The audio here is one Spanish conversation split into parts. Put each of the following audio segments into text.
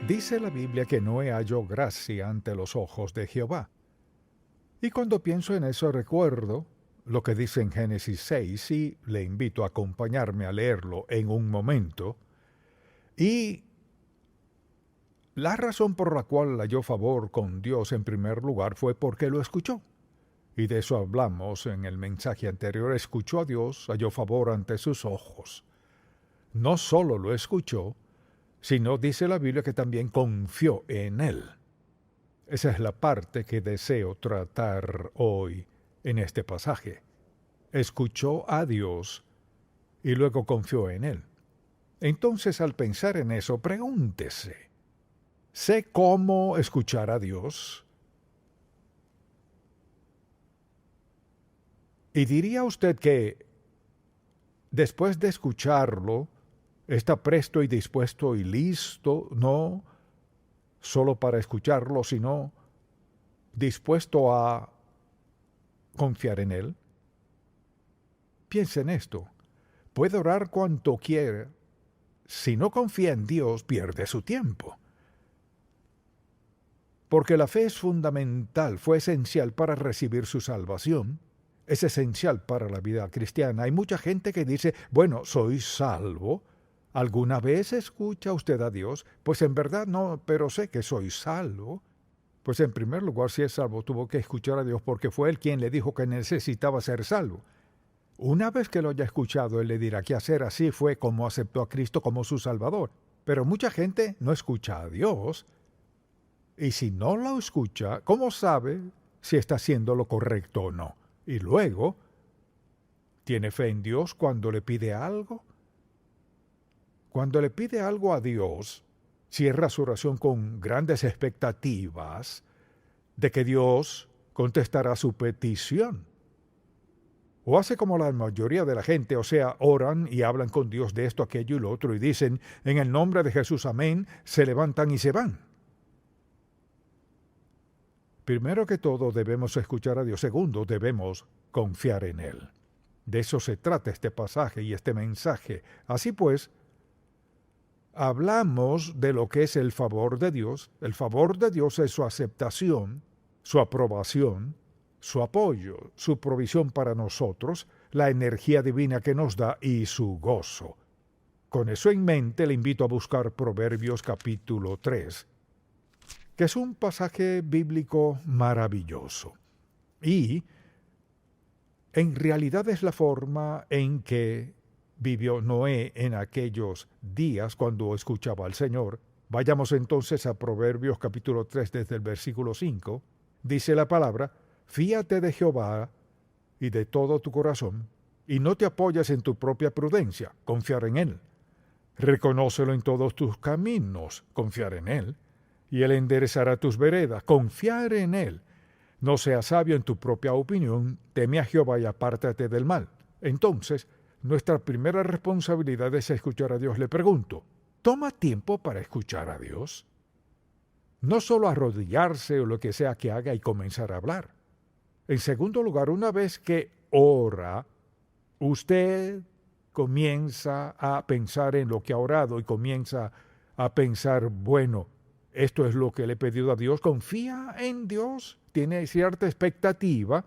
Dice la Biblia que Noé halló gracia ante los ojos de Jehová. Y cuando pienso en eso recuerdo lo que dice en Génesis 6 y le invito a acompañarme a leerlo en un momento. Y la razón por la cual halló favor con Dios en primer lugar fue porque lo escuchó. Y de eso hablamos en el mensaje anterior. Escuchó a Dios, halló favor ante sus ojos. No solo lo escuchó, sino dice la Biblia que también confió en Él. Esa es la parte que deseo tratar hoy en este pasaje. Escuchó a Dios y luego confió en Él. Entonces, al pensar en eso, pregúntese, ¿sé cómo escuchar a Dios? Y diría usted que después de escucharlo, está presto y dispuesto y listo, no solo para escucharlo, sino dispuesto a confiar en Él. Piense en esto. Puede orar cuanto quiera. Si no confía en Dios, pierde su tiempo. Porque la fe es fundamental, fue esencial para recibir su salvación. Es esencial para la vida cristiana. Hay mucha gente que dice, bueno, soy salvo. ¿Alguna vez escucha usted a Dios? Pues en verdad no, pero sé que soy salvo. Pues en primer lugar, si es salvo, tuvo que escuchar a Dios porque fue Él quien le dijo que necesitaba ser salvo. Una vez que lo haya escuchado, Él le dirá qué hacer. Así fue como aceptó a Cristo como su Salvador. Pero mucha gente no escucha a Dios. Y si no lo escucha, ¿cómo sabe si está haciendo lo correcto o no? Y luego, ¿tiene fe en Dios cuando le pide algo? Cuando le pide algo a Dios, cierra su oración con grandes expectativas de que Dios contestará su petición. O hace como la mayoría de la gente, o sea, oran y hablan con Dios de esto, aquello y lo otro, y dicen, en el nombre de Jesús, amén, se levantan y se van. Primero que todo, debemos escuchar a Dios. Segundo, debemos confiar en Él. De eso se trata este pasaje y este mensaje. Así pues, hablamos de lo que es el favor de Dios. El favor de Dios es su aceptación, su aprobación, su apoyo, su provisión para nosotros, la energía divina que nos da y su gozo. Con eso en mente le invito a buscar Proverbios capítulo 3, que es un pasaje bíblico maravilloso. Y en realidad es la forma en que vivió Noé en aquellos días cuando escuchaba al Señor. Vayamos entonces a Proverbios capítulo 3 desde el versículo 5. Dice la palabra, fíate de Jehová y de todo tu corazón, y no te apoyes en tu propia prudencia, confiar en Él. Reconócelo en todos tus caminos, confiar en Él, y Él enderezará tus veredas, confiar en Él. No seas sabio en tu propia opinión, teme a Jehová y apártate del mal. Entonces, nuestra primera responsabilidad es escuchar a Dios. Le pregunto, ¿toma tiempo para escuchar a Dios? No solo arrodillarse o lo que sea que haga y comenzar a hablar. En segundo lugar, una vez que ora, usted comienza a pensar en lo que ha orado y comienza a pensar, bueno, esto es lo que le he pedido a Dios. Confía en Dios, tiene cierta expectativa.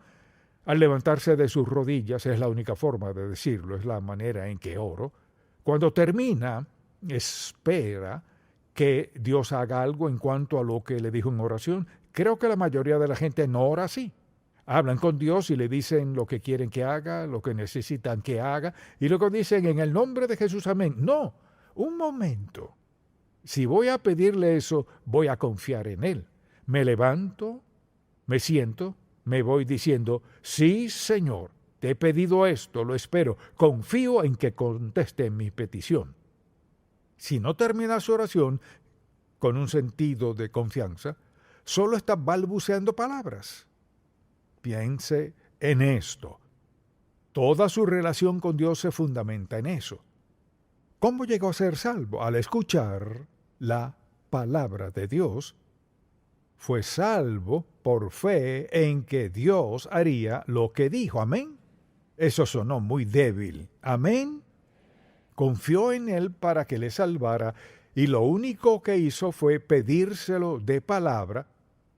Al levantarse de sus rodillas, es la única forma de decirlo, es la manera en que oro. Cuando termina, espera que Dios haga algo en cuanto a lo que le dijo en oración. Creo que la mayoría de la gente no ora así. Hablan con Dios y le dicen lo que quieren que haga, lo que necesitan que haga, y luego dicen en el nombre de Jesús, amén. No, un momento. Si voy a pedirle eso, voy a confiar en Él. Me levanto, me siento, me voy diciendo, sí, Señor, te he pedido esto, lo espero, confío en que conteste mi petición. Si no termina su oración con un sentido de confianza, solo está balbuceando palabras. Piense en esto. Toda su relación con Dios se fundamenta en eso. ¿Cómo llegó a ser salvo? Al escuchar la palabra de Dios, fue salvo por fe en que Dios haría lo que dijo. Amén. Eso sonó muy débil. Amén. Confió en Él para que le salvara y lo único que hizo fue pedírselo de palabra,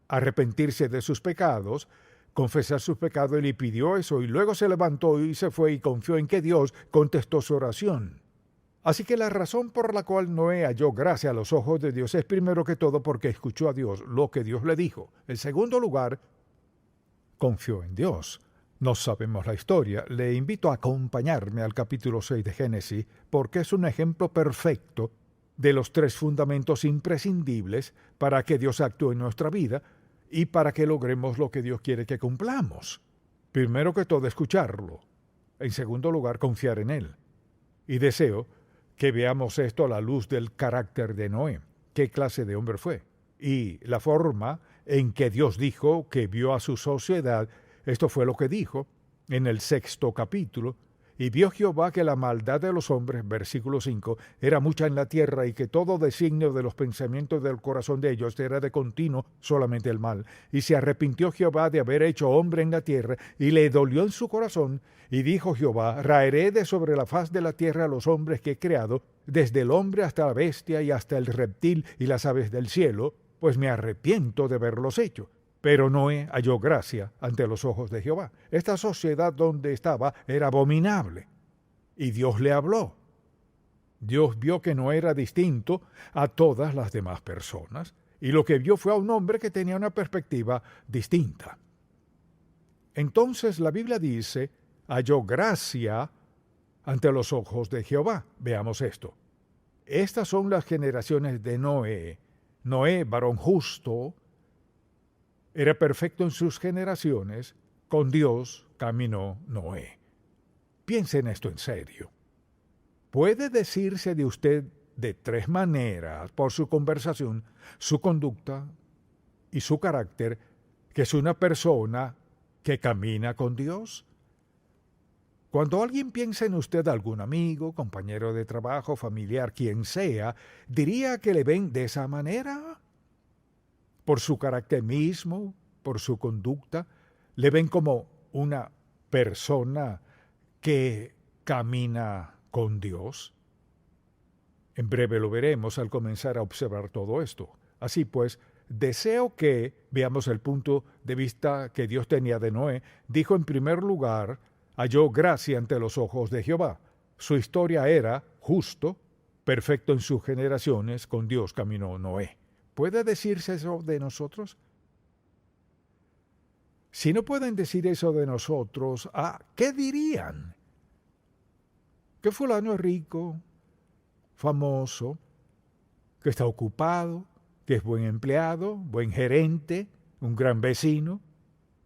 arrepentirse de sus pecados, confesar sus pecados, y le pidió eso, y luego se levantó y se fue y confió en que Dios contestó su oración. Así que la razón por la cual Noé halló gracia a los ojos de Dios es primero que todo porque escuchó a Dios, lo que Dios le dijo. En segundo lugar, confió en Dios. No sabemos la historia. Le invito a acompañarme al capítulo 6 de Génesis porque es un ejemplo perfecto de los tres fundamentos imprescindibles para que Dios actúe en nuestra vida y para que logremos lo que Dios quiere que cumplamos. Primero que todo, escucharlo. En segundo lugar, confiar en Él. Y deseo que veamos esto a la luz del carácter de Noé. ¿Qué clase de hombre fue? Y la forma en que Dios dijo que vio a su sociedad. Esto fue lo que dijo en el 6º capítulo. Y vio Jehová que la maldad de los hombres, versículo 5, era mucha en la tierra, y que todo designio de los pensamientos del corazón de ellos era de continuo solamente el mal. Y se arrepintió Jehová de haber hecho hombre en la tierra, y le dolió en su corazón. Y dijo Jehová: raeré de sobre la faz de la tierra a los hombres que he creado, desde el hombre hasta la bestia y hasta el reptil y las aves del cielo, pues me arrepiento de haberlos hecho. Pero Noé halló gracia ante los ojos de Jehová. Esta sociedad donde estaba era abominable. Y Dios le habló. Dios vio que no era distinto a todas las demás personas, y lo que vio fue a un hombre que tenía una perspectiva distinta. Entonces la Biblia dice: halló gracia ante los ojos de Jehová. Veamos esto. Estas son las generaciones de Noé. Noé, varón justo, era perfecto en sus generaciones, con Dios caminó Noé. Piense en esto en serio. Puede decirse de usted de tres maneras, por su conversación, su conducta y su carácter, que es una persona que camina con Dios. Cuando alguien piensa en usted, algún amigo, compañero de trabajo, familiar, quien sea, diría que le ven de esa manera. Por su carácter mismo, por su conducta, le ven como una persona que camina con Dios. En breve lo veremos al comenzar a observar todo esto. Así pues, deseo que veamos el punto de vista que Dios tenía de Noé. Dijo en primer lugar: halló gracia ante los ojos de Jehová. Su historia era justo, perfecto en sus generaciones, con Dios caminó Noé. ¿Puede decirse eso de nosotros? Si no pueden decir eso de nosotros, ¿qué dirían? Que fulano es rico, famoso, que está ocupado, que es buen empleado, buen gerente, un gran vecino,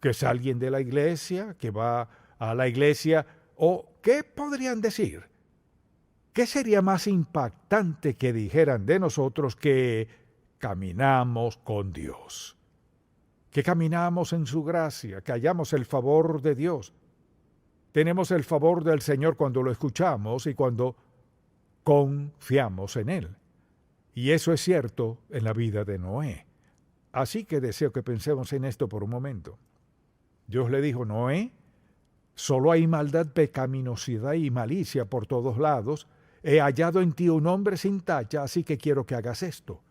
que es alguien de la iglesia, que va a la iglesia. ¿O qué podrían decir? ¿Qué sería más impactante que dijeran de nosotros que caminamos con Dios, que caminamos en su gracia, que hallamos el favor de Dios? Tenemos el favor del Señor cuando lo escuchamos y cuando confiamos en Él. Y eso es cierto en la vida de Noé. Así que deseo que pensemos en esto por un momento. Dios le dijo: Noé, solo hay maldad, pecaminosidad y malicia por todos lados. He hallado en ti un hombre sin tacha, así que quiero que hagas esto.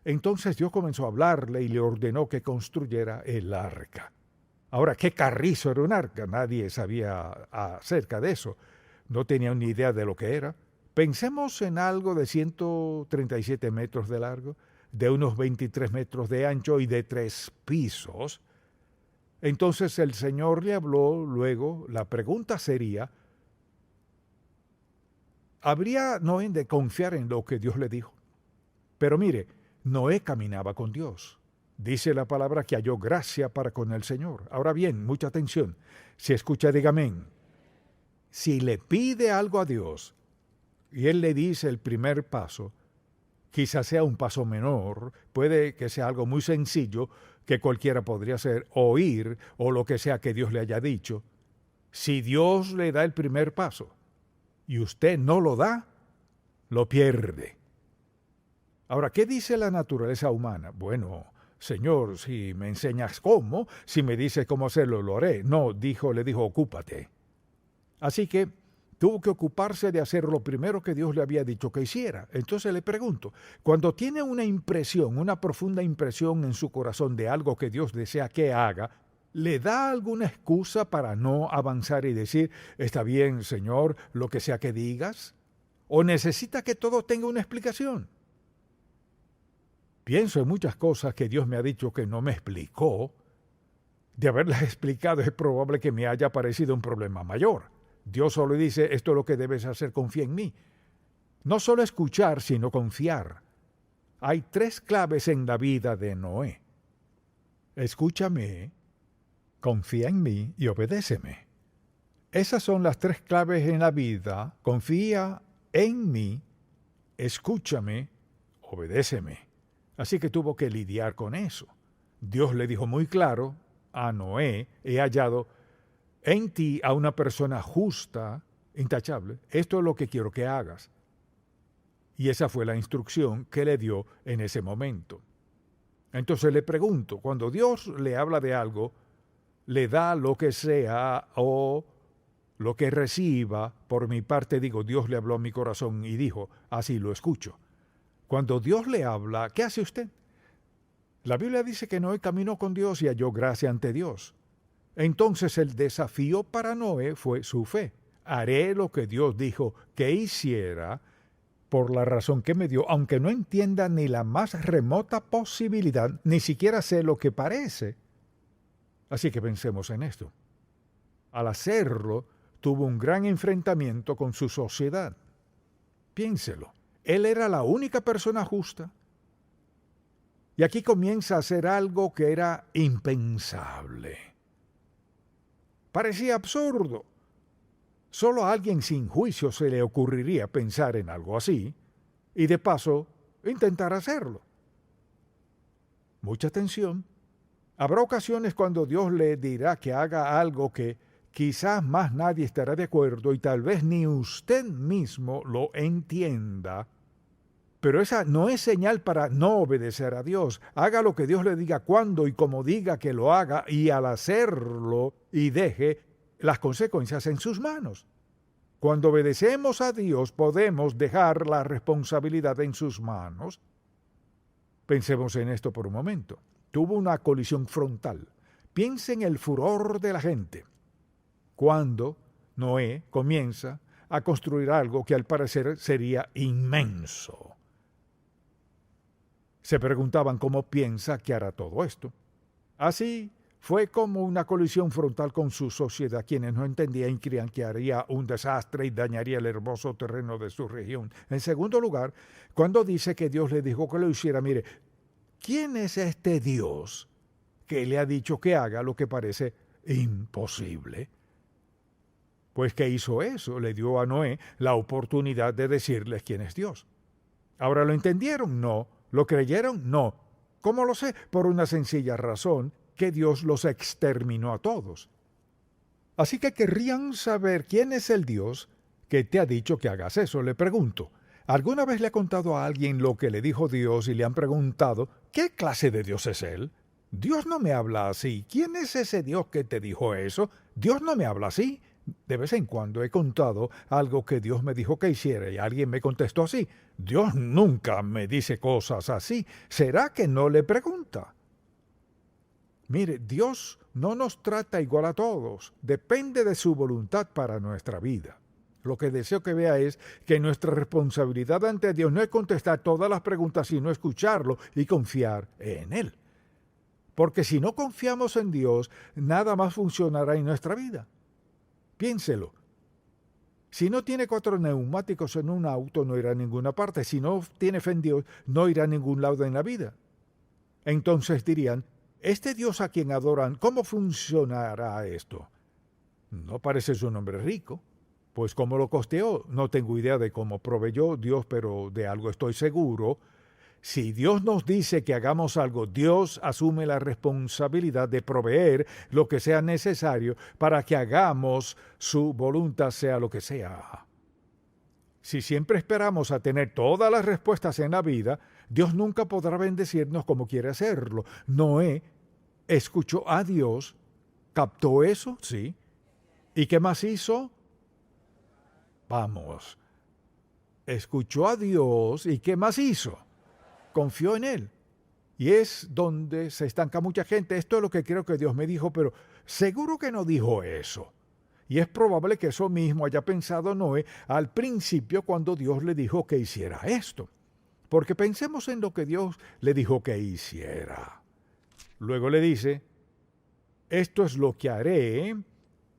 Entonces Dios comenzó a hablarle y le ordenó que construyera el arca. Ahora, ¿qué carrizo era un arca? Nadie sabía acerca de eso. No tenían ni idea de lo que era. Pensemos en algo de 137 metros de largo, de unos 23 metros de ancho y de 3 pisos. Entonces el Señor le habló. Luego la pregunta sería: ¿habría Noé de confiar en lo que Dios le dijo? Pero mire, Noé caminaba con Dios. Dice la palabra que halló gracia para con el Señor. Ahora bien, mucha atención. Si escucha, diga amén. Si le pide algo a Dios y Él le dice el primer paso, quizás sea un paso menor, puede que sea algo muy sencillo que cualquiera podría hacer, oír o lo que sea que Dios le haya dicho. Si Dios le da el primer paso y usted no lo da, lo pierde. Ahora, ¿qué dice la naturaleza humana? Bueno, Señor, si me enseñas cómo, si me dices cómo hacerlo, lo haré. No, le dijo, ocúpate. Así que tuvo que ocuparse de hacer lo primero que Dios le había dicho que hiciera. Entonces le pregunto, cuando tiene una impresión, una profunda impresión en su corazón de algo que Dios desea que haga, ¿le da alguna excusa para no avanzar y decir, está bien, Señor, lo que sea que digas? ¿O necesita que todo tenga una explicación? Pienso en muchas cosas que Dios me ha dicho que no me explicó. De haberlas explicado es probable que me haya parecido un problema mayor. Dios solo dice, esto es lo que debes hacer, confía en mí. No solo escuchar, sino confiar. Hay 3 claves en la vida de Noé. Escúchame, confía en mí y obedéceme. Esas son las 3 claves en la vida. Confía en mí, escúchame, obedéceme. Así que tuvo que lidiar con eso. Dios le dijo muy claro a Noé, he hallado en ti a una persona justa, intachable. Esto es lo que quiero que hagas. Y esa fue la instrucción que le dio en ese momento. Entonces le pregunto, cuando Dios le habla de algo, le da lo que sea o lo que reciba, por mi parte digo, Dios le habló a mi corazón y dijo, así lo escucho. Cuando Dios le habla, ¿qué hace usted? La Biblia dice que Noé caminó con Dios y halló gracia ante Dios. Entonces el desafío para Noé fue su fe. Haré lo que Dios dijo que hiciera por la razón que me dio, aunque no entienda ni la más remota posibilidad, ni siquiera sé lo que parece. Así que pensemos en esto. Al hacerlo, tuvo un gran enfrentamiento con su sociedad. Piénselo. Él era la única persona justa. Y aquí comienza a hacer algo que era impensable. Parecía absurdo. Solo a alguien sin juicio se le ocurriría pensar en algo así y de paso intentar hacerlo. Mucha atención. Habrá ocasiones cuando Dios le dirá que haga algo que quizás más nadie estará de acuerdo y tal vez ni usted mismo lo entienda. Pero esa no es señal para no obedecer a Dios. Haga lo que Dios le diga cuando y como diga que lo haga y al hacerlo y deje las consecuencias en sus manos. Cuando obedecemos a Dios podemos dejar la responsabilidad en sus manos. Pensemos en esto por un momento. Tuvo una colisión frontal. Piense en el furor de la gente. Cuando Noé comienza a construir algo que al parecer sería inmenso. Se preguntaban cómo piensa que hará todo esto. Así fue como una colisión frontal con su sociedad, quienes no entendían y creían que haría un desastre y dañaría el hermoso terreno de su región. En segundo lugar, cuando dice que Dios le dijo que lo hiciera, mire, ¿quién es este Dios que le ha dicho que haga lo que parece imposible? Pues que hizo eso, le dio a Noé la oportunidad de decirles quién es Dios. ¿Ahora lo entendieron? No. ¿Lo creyeron? No. ¿Cómo lo sé? Por una sencilla razón, que Dios los exterminó a todos. Así que querrían saber quién es el Dios que te ha dicho que hagas eso. Le pregunto, ¿alguna vez le ha contado a alguien lo que le dijo Dios y le han preguntado, ¿qué clase de Dios es él? Dios no me habla así. ¿Quién es ese Dios que te dijo eso? Dios no me habla así. De vez en cuando he contado algo que Dios me dijo que hiciera y alguien me contestó así. Dios nunca me dice cosas así. ¿Será que no le pregunta? Mire, Dios no nos trata igual a todos. Depende de su voluntad para nuestra vida. Lo que deseo que vea es que nuestra responsabilidad ante Dios no es contestar todas las preguntas, sino escucharlo y confiar en Él. Porque si no confiamos en Dios, nada más funcionará en nuestra vida. Piénselo. Si no tiene 4 neumáticos en un auto, no irá a ninguna parte. Si no tiene fe en Dios, no irá a ningún lado en la vida. Entonces dirían, este Dios a quien adoran, ¿cómo funcionará esto? No parece un hombre rico. Pues ¿cómo lo costeó? No tengo idea de cómo proveyó Dios, pero de algo estoy seguro. Si Dios nos dice que hagamos algo, Dios asume la responsabilidad de proveer lo que sea necesario para que hagamos su voluntad, sea lo que sea. Si siempre esperamos a tener todas las respuestas en la vida, Dios nunca podrá bendecirnos como quiere hacerlo. Noé escuchó a Dios, captó eso, sí. ¿Y qué más hizo? sepamos. Escuchó a Dios y ¿qué más hizo? Confió en Él. Y es donde se estanca mucha gente. Esto es lo que creo que Dios me dijo, pero seguro que no dijo eso. Y es probable que eso mismo haya pensado Noé al principio cuando Dios le dijo que hiciera esto. Porque pensemos en lo que Dios le dijo que hiciera. Luego le dice, esto es lo que haré.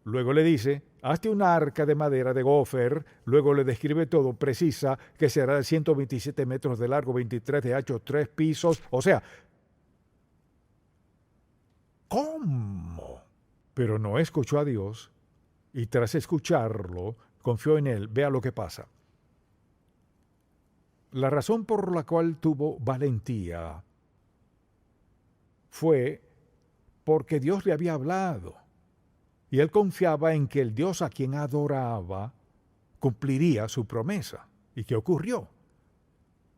Luego le dice, hazte una arca de madera de gofer. Luego le describe todo, precisa que será de 127 metros de largo, 23 de ancho, 3 pisos. O sea, ¿cómo? Pero no escuchó a Dios y tras escucharlo, confió en Él. Vea lo que pasa. La razón por la cual tuvo valentía fue porque Dios le había hablado. Y él confiaba en que el Dios a quien adoraba cumpliría su promesa. ¿Y qué ocurrió?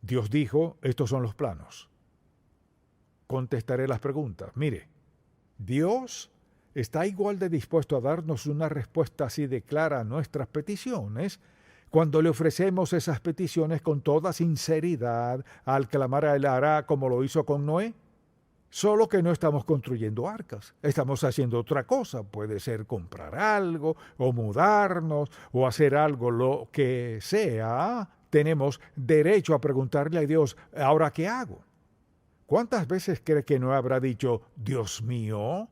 Dios dijo, estos son los planos. Contestaré las preguntas. Mire, Dios está igual de dispuesto a darnos una respuesta así de clara a nuestras peticiones cuando le ofrecemos esas peticiones con toda sinceridad al clamar a Él hará como lo hizo con Noé. Solo que no estamos construyendo arcas, estamos haciendo otra cosa. Puede ser comprar algo, o mudarnos, o hacer algo, lo que sea. Tenemos derecho a preguntarle a Dios, ¿ahora qué hago? ¿Cuántas veces cree que no habrá dicho, Dios mío?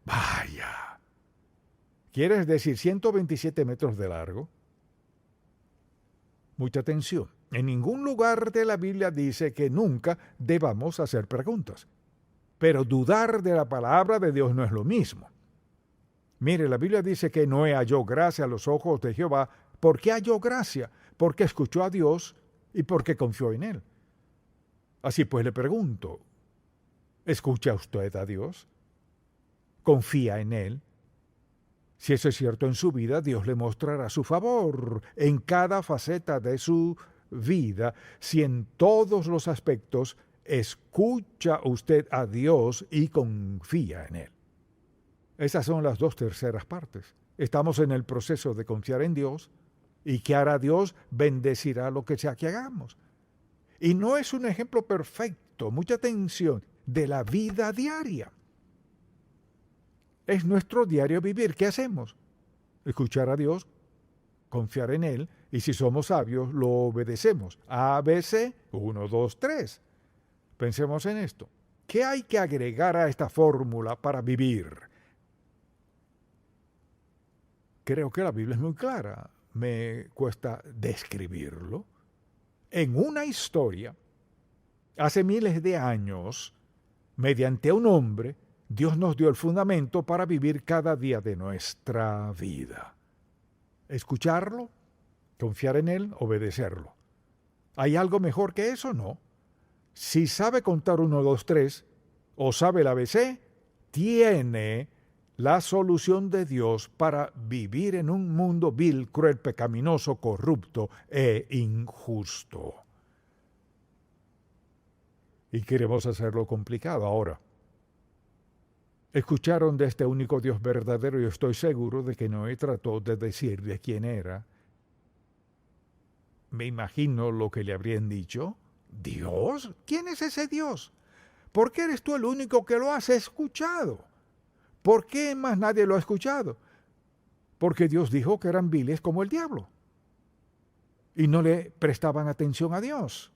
Vaya. ¿Quieres decir 127 metros de largo? Mucha atención. En ningún lugar de la Biblia dice que nunca debamos hacer preguntas. Pero dudar de la palabra de Dios no es lo mismo. Mire, la Biblia dice que Noé halló gracia a los ojos de Jehová. ¿Por qué halló gracia? Porque escuchó a Dios y porque confió en Él. Así pues le pregunto, ¿escucha usted a Dios? ¿Confía en Él? Si eso es cierto en su vida, Dios le mostrará su favor en cada faceta de su vida, si en todos los aspectos escucha usted a Dios y confía en Él. Esas son las 2/3 partes. Estamos en el proceso de confiar en Dios y que hará Dios bendecirá lo que sea que hagamos. Y no es un ejemplo perfecto, mucha atención, de la vida diaria. Es nuestro diario vivir. ¿Qué hacemos? Escuchar a Dios, confiar en Él, y si somos sabios, lo obedecemos. A, B, C, 1, 2, 3. Pensemos en esto. ¿Qué hay que agregar a esta fórmula para vivir? Creo que la Biblia es muy clara. Me cuesta describirlo. En una historia, hace miles de años, mediante un hombre, Dios nos dio el fundamento para vivir cada día de nuestra vida. Escucharlo, confiar en Él, obedecerlo. ¿Hay algo mejor que eso? No. Si sabe contar 1, 2, 3, o sabe el ABC, tiene la solución de Dios para vivir en un mundo vil, cruel, pecaminoso, corrupto e injusto. Y queremos hacerlo complicado ahora. Escucharon de este único Dios verdadero y estoy seguro de que Noé trató de decirle quién era. Me imagino lo que le habrían dicho. ¿Dios? ¿Quién es ese Dios? ¿Por qué eres tú el único que lo has escuchado? ¿Por qué más nadie lo ha escuchado? Porque Dios dijo que eran viles como el diablo. Y no le prestaban atención a Dios.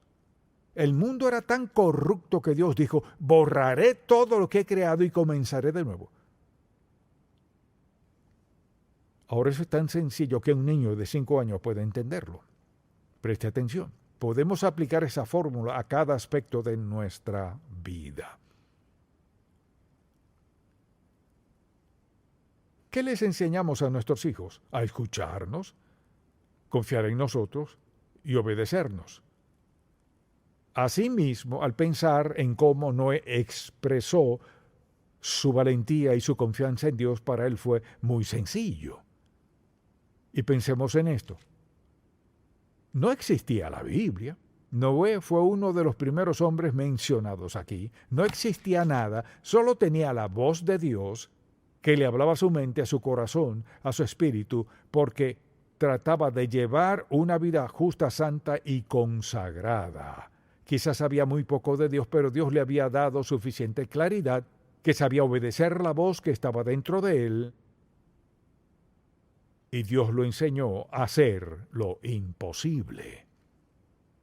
El mundo era tan corrupto que Dios dijo, borraré todo lo que he creado y comenzaré de nuevo. Ahora eso es tan sencillo que un niño de 5 años puede entenderlo. Preste atención. Podemos aplicar esa fórmula a cada aspecto de nuestra vida. ¿Qué les enseñamos a nuestros hijos? A escucharnos, confiar en nosotros y obedecernos. Asimismo, al pensar en cómo Noé expresó su valentía y su confianza en Dios, para él fue muy sencillo. Y pensemos en esto. No existía la Biblia. Noé fue uno de los primeros hombres mencionados aquí. No existía nada, solo tenía la voz de Dios que le hablaba a su mente, a su corazón, a su espíritu, porque trataba de llevar una vida justa, santa y consagrada. Quizás sabía muy poco de Dios, pero Dios le había dado suficiente claridad que sabía obedecer la voz que estaba dentro de él, y Dios lo enseñó a hacer lo imposible.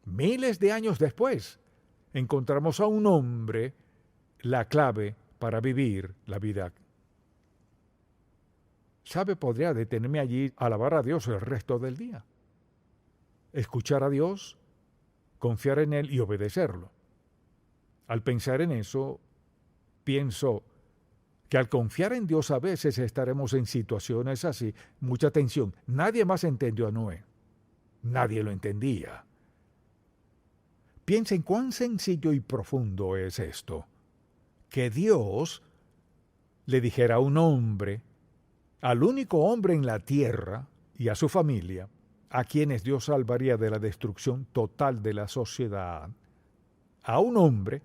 Miles de años después, encontramos a un hombre la clave para vivir la vida. ¿Sabe? Podría detenerme allí a alabar a Dios el resto del día. Escuchar a Dios, confiar en Él y obedecerlo. Al pensar en eso, pienso que al confiar en Dios a veces estaremos en situaciones así. Mucha atención, nadie más entendió a Noé. Nadie lo entendía. Piensen cuán sencillo y profundo es esto. Que Dios le dijera a un hombre, al único hombre en la tierra y a su familia, a quienes Dios salvaría de la destrucción total de la sociedad, a un hombre: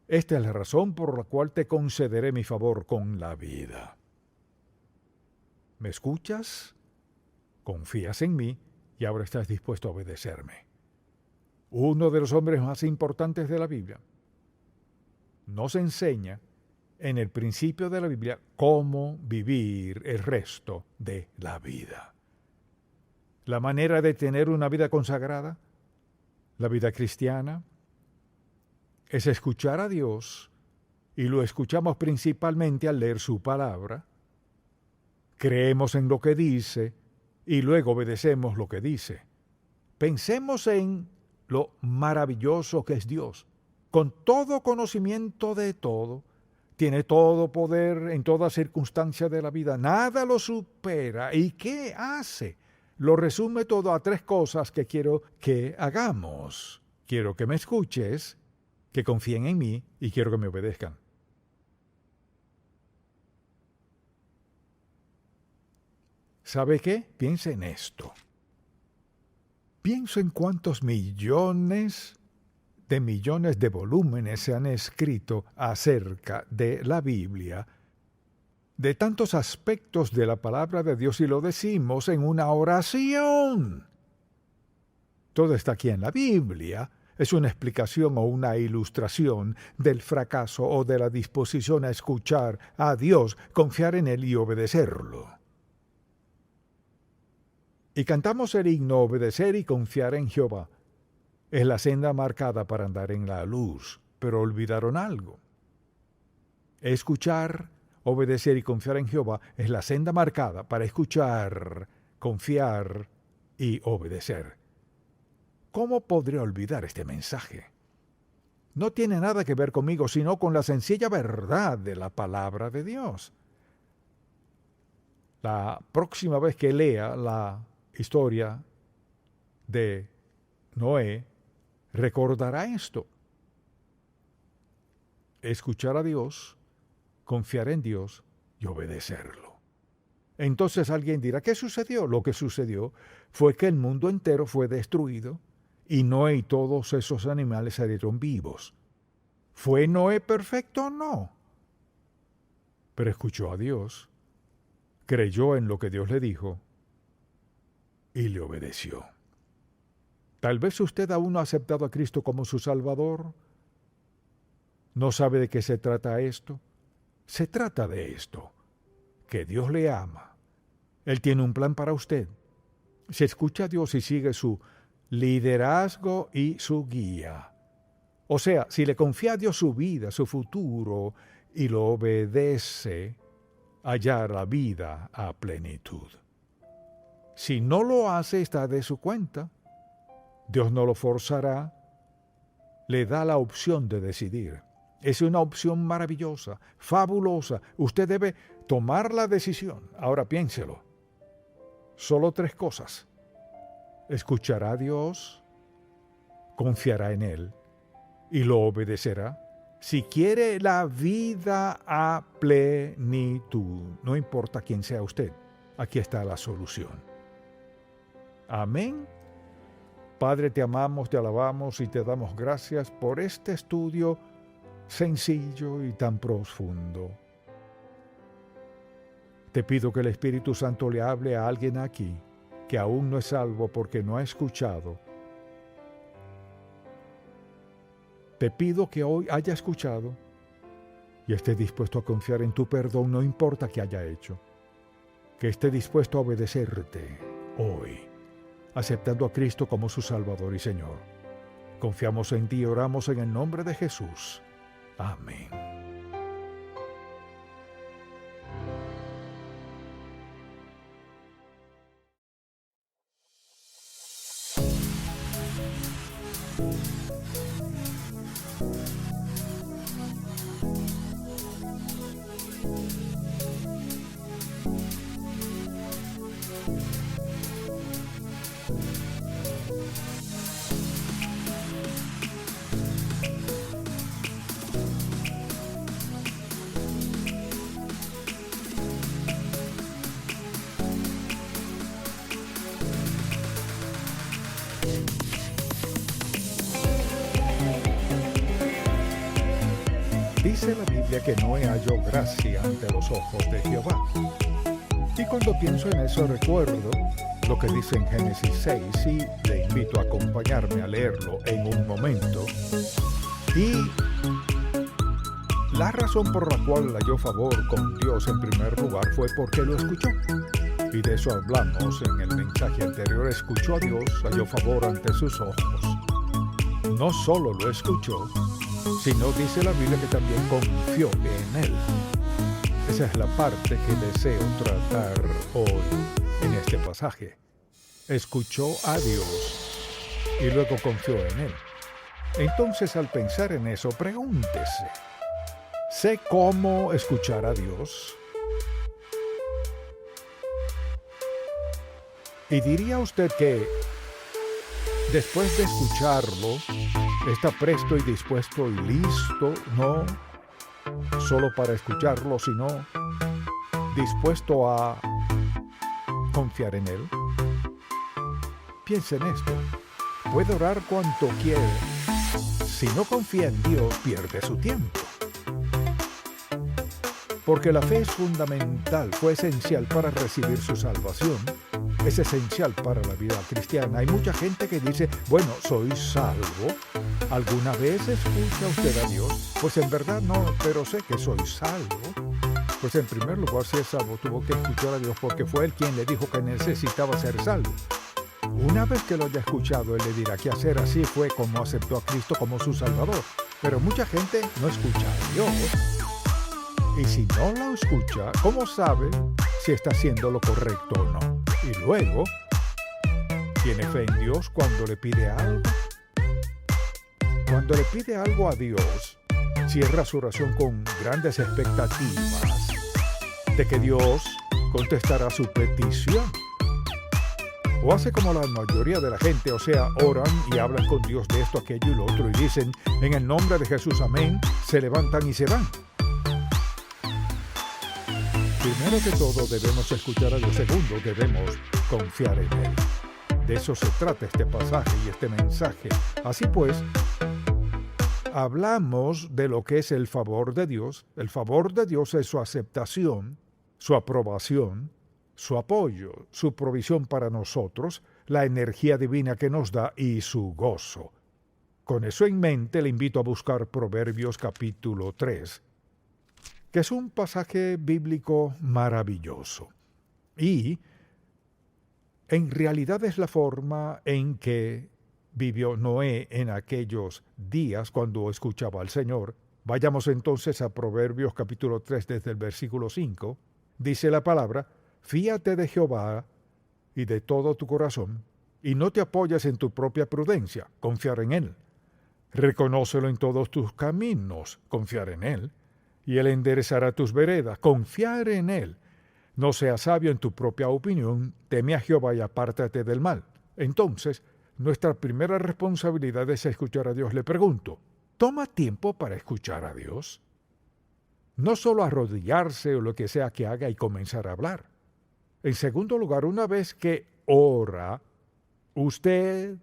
esta es la razón por la cual te concederé mi favor con la vida. ¿Me escuchas? Confías en mí y ahora estás dispuesto a obedecerme. Uno de los hombres más importantes de la Biblia nos enseña en el principio de la Biblia cómo vivir el resto de la vida. La manera de tener una vida consagrada, la vida cristiana, es escuchar a Dios, y lo escuchamos principalmente al leer su palabra. Creemos en lo que dice y luego obedecemos lo que dice. Pensemos en lo maravilloso que es Dios, con todo conocimiento de todo. Tiene todo poder en toda circunstancia de la vida. Nada lo supera. ¿Y qué hace? Lo resume todo a 3 cosas que quiero que hagamos. Quiero que me escuches, que confíen en mí y quiero que me obedezcan. ¿Sabe qué? Piensa en esto. Pienso en cuántos millones de volúmenes se han escrito acerca de la Biblia, de tantos aspectos de la palabra de Dios, y lo decimos en una oración. Todo está aquí en la Biblia. Es una explicación o una ilustración del fracaso o de la disposición a escuchar a Dios, confiar en Él y obedecerlo. Y cantamos el himno Obedecer y confiar en Jehová. Es la senda marcada para andar en la luz, pero olvidaron algo. Escuchar, obedecer y confiar en Jehová es la senda marcada para escuchar, confiar y obedecer. ¿Cómo podría olvidar este mensaje? No tiene nada que ver conmigo, sino con la sencilla verdad de la palabra de Dios. La próxima vez que lea la historia de Noé, recordará esto. Escuchar a Dios, confiar en Dios y obedecerlo. Entonces alguien dirá, ¿qué sucedió? Lo que sucedió fue que el mundo entero fue destruido y Noé y todos esos animales salieron vivos. ¿Fue Noé perfecto? No. Pero escuchó a Dios, creyó en lo que Dios le dijo y le obedeció. Tal vez usted aún no ha aceptado a Cristo como su Salvador. ¿No sabe de qué se trata esto? Se trata de esto, que Dios le ama. Él tiene un plan para usted. Si escucha a Dios y sigue su liderazgo y su guía. O sea, si le confía a Dios su vida, su futuro, y lo obedece, hallar la vida a plenitud. Si no lo hace, está de su cuenta. Dios no lo forzará, le da la opción de decidir. Es una opción maravillosa, fabulosa. Usted debe tomar la decisión. Ahora piénselo. Solo 3 cosas. Escuchará a Dios, confiará en Él y lo obedecerá. Si quiere la vida a plenitud, no importa quién sea usted, aquí está la solución. Amén. Padre, te amamos, te alabamos y te damos gracias por este estudio sencillo y tan profundo. Te pido que el Espíritu Santo le hable a alguien aquí que aún no es salvo porque no ha escuchado. Te pido que hoy haya escuchado y esté dispuesto a confiar en tu perdón, no importa qué haya hecho. Que esté dispuesto a obedecerte hoy, aceptando a Cristo como su Salvador y Señor. Confiamos en ti y oramos en el nombre de Jesús. Amén. Dice la Biblia que Noé halló gracia ante los ojos de Jehová. Y cuando pienso en eso recuerdo lo que dice en Génesis 6 y le invito a acompañarme a leerlo en un momento. Y la razón por la cual halló favor con Dios en primer lugar fue porque lo escuchó. Y de eso hablamos en el mensaje anterior. Escuchó a Dios, halló favor ante sus ojos. No solo lo escuchó, sino dice la Biblia que también confió en Él. Esa es la parte que deseo tratar hoy en este pasaje. Escuchó a Dios y luego confió en Él. Entonces, al pensar en eso, pregúntese, ¿sé cómo escuchar a Dios? Y diría usted que después de escucharlo, está presto y dispuesto y listo, no solo para escucharlo, sino dispuesto a confiar en Él. Piensa en esto. Puede orar cuanto quiere. Si no confía en Dios, pierde su tiempo. Porque la fe es fundamental, fue esencial para recibir su salvación. Es esencial para la vida cristiana. Hay mucha gente que dice, bueno, soy salvo. ¿Alguna vez escucha usted a Dios? Pues en verdad no, pero sé que soy salvo. Pues en primer lugar, si es salvo, tuvo que escuchar a Dios porque fue Él quien le dijo que necesitaba ser salvo. Una vez que lo haya escuchado, Él le dirá qué hacer. Así fue como aceptó a Cristo como su Salvador. Pero mucha gente no escucha a Dios. Y si no lo escucha, ¿cómo sabe si está haciendo lo correcto o no? Y luego, ¿tiene fe en Dios cuando le pide algo? Cuando le pide algo a Dios, cierra su oración con grandes expectativas de que Dios contestará su petición. O hace como la mayoría de la gente, o sea, oran y hablan con Dios de esto, aquello y lo otro, y dicen, en el nombre de Jesús, amén, se levantan y se van. Primero que todo, debemos escuchar a Dios. Segundo, debemos confiar en Él. De eso se trata este pasaje y este mensaje. Así pues, hablamos de lo que es el favor de Dios. El favor de Dios es su aceptación, su aprobación, su apoyo, su provisión para nosotros, la energía divina que nos da y su gozo. Con eso en mente, le invito a buscar Proverbios capítulo 3, que es un pasaje bíblico maravilloso. Y en realidad es la forma en que vivió Noé en aquellos días cuando escuchaba al Señor. Vayamos entonces a Proverbios capítulo 3 desde el versículo 5. Dice la palabra, fíate de Jehová y de todo tu corazón, y no te apoyes en tu propia prudencia, confiar en Él. Reconócelo en todos tus caminos, confiar en Él, y Él enderezará tus veredas, confiar en Él. No seas sabio en tu propia opinión, teme a Jehová y apártate del mal. Entonces, nuestra primera responsabilidad es escuchar a Dios. Le pregunto, ¿toma tiempo para escuchar a Dios? No solo arrodillarse o lo que sea que haga y comenzar a hablar. En segundo lugar, una vez que ora, usted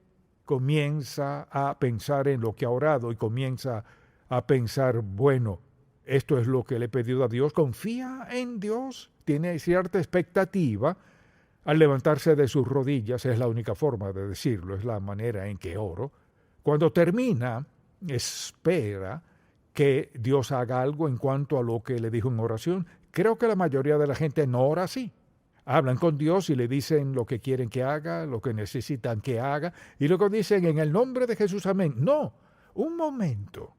comienza a pensar en lo que ha orado y comienza a pensar, bueno, Esto es lo que le he pedido a Dios. Confía en Dios. Tiene cierta expectativa al levantarse de sus rodillas. Es la única forma de decirlo. Es la manera en que oro. Cuando termina, espera que Dios haga algo en cuanto a lo que le dijo en oración. Creo que la mayoría de la gente no ora así. Hablan con Dios y le dicen lo que quieren que haga, lo que necesitan que haga, y luego dicen en el nombre de Jesús, amén. No, un momento.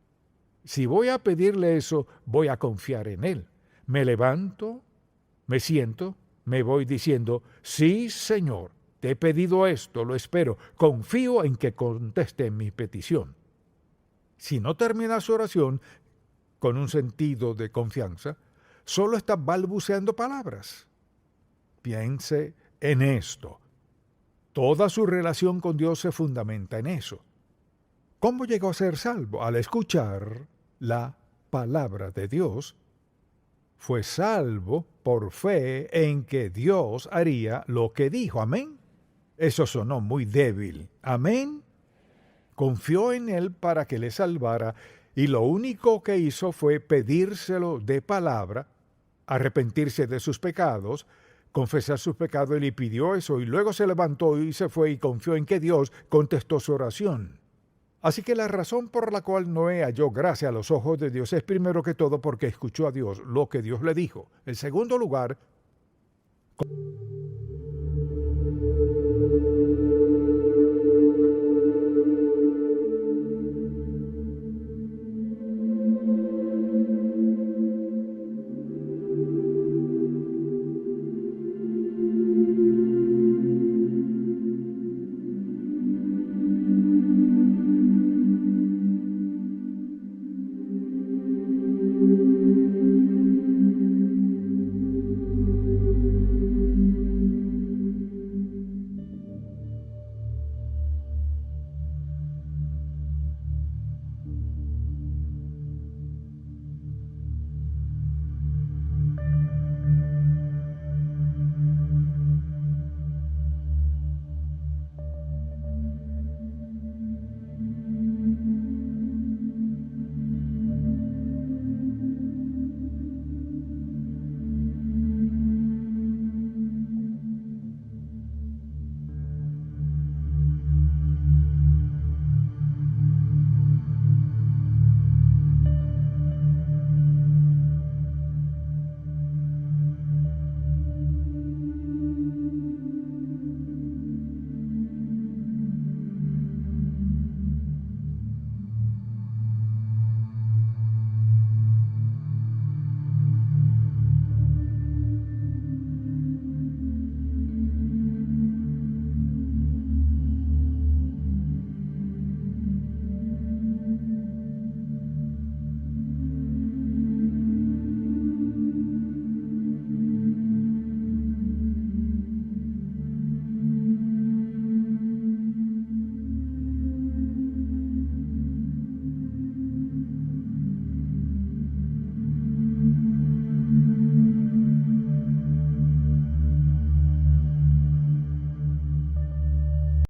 Si voy a pedirle eso, voy a confiar en Él. Me levanto, me siento, me voy diciendo, sí, Señor, te he pedido esto, lo espero, confío en que conteste mi petición. Si no termina su oración con un sentido de confianza, solo está balbuceando palabras. Piense en esto. Toda su relación con Dios se fundamenta en eso. ¿Cómo llegó a ser salvo? Al escuchar la palabra de Dios. Fue salvo por fe en que Dios haría lo que dijo. Amén. Eso sonó muy débil. Amén. Confió en Él para que le salvara y lo único que hizo fue pedírselo de palabra, arrepentirse de sus pecados, confesar sus pecados. Él le pidió eso y luego se levantó y se fue y confió en que Dios contestó su oración. Así que la razón por la cual Noé halló gracia a los ojos de Dios es primero que todo porque escuchó a Dios, lo que Dios le dijo. En segundo lugar,